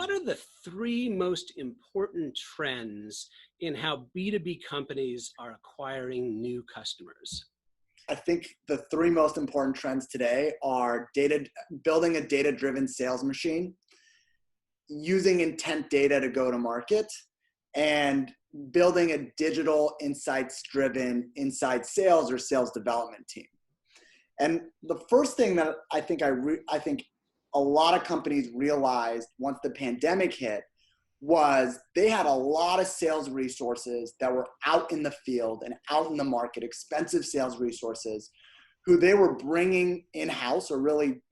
what are the three most important trends in how B2B companies are acquiring new customers? I think the three most important trends today are building a data-driven sales machine, using intent data to go to market, and building a digital insights-driven inside sales or sales development team. And the first thing that I think a lot of companies realized once the pandemic hit was they had a lot of sales resources that were out in the field and out in the market, expensive sales resources, who they were bringing in-house or really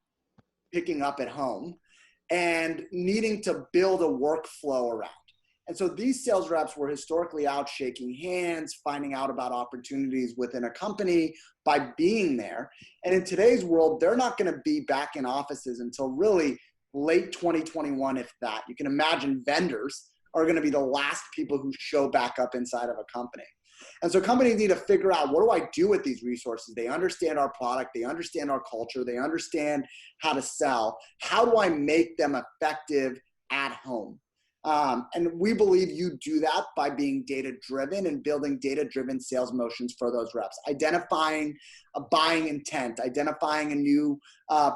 picking up at home and needing to build a workflow around. And so these sales reps were historically out shaking hands, finding out about opportunities within a company by being there. And in today's world, they're not going to be back in offices until really late 2021, if that. You can imagine vendors are going to be the last people who show back up inside of a company. And so companies need to figure out, what do I do with these resources? They understand our product, they understand our culture, they understand how to sell. How do I make them effective at home? And we believe you do that by being data-driven and building data-driven sales motions for those reps, identifying a buying intent, identifying a new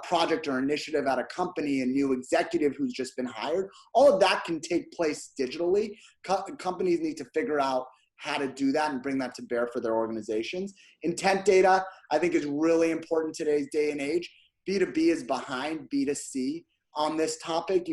project or initiative at a company, a new executive who's just been hired. All of that can take place digitally. Companies need to figure out how to do that and bring that to bear for their organizations. Intent data, I think, is really important in today's day and age. B2B is behind B2C on this topic.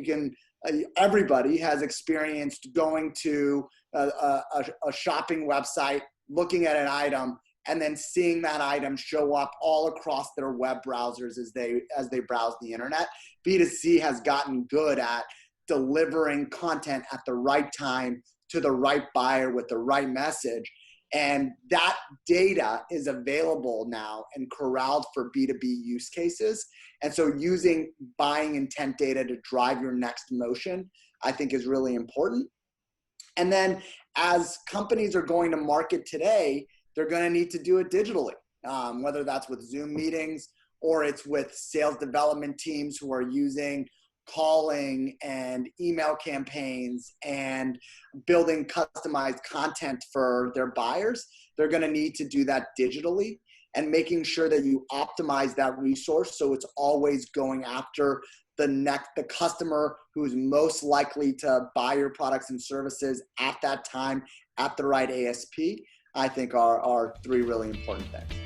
Everybody has experienced going to a shopping website, looking at an item, and then seeing that item show up all across their web browsers as they browse the internet. B2C has gotten good at delivering content at the right time to the right buyer with the right message. And that data is available now and corralled for B2B use cases. And so using buying intent data to drive your next motion, I think, is really important. And then as companies are going to market today, they're going to need to do it digitally, whether that's with Zoom meetings or it's with sales development teams who are using calling and email campaigns and building customized content for their buyers. They're going to need to do that digitally, and making sure that you optimize that resource so it's always going after the customer who's most likely to buy your products and services at that time at the right ASP, I think are three really important things.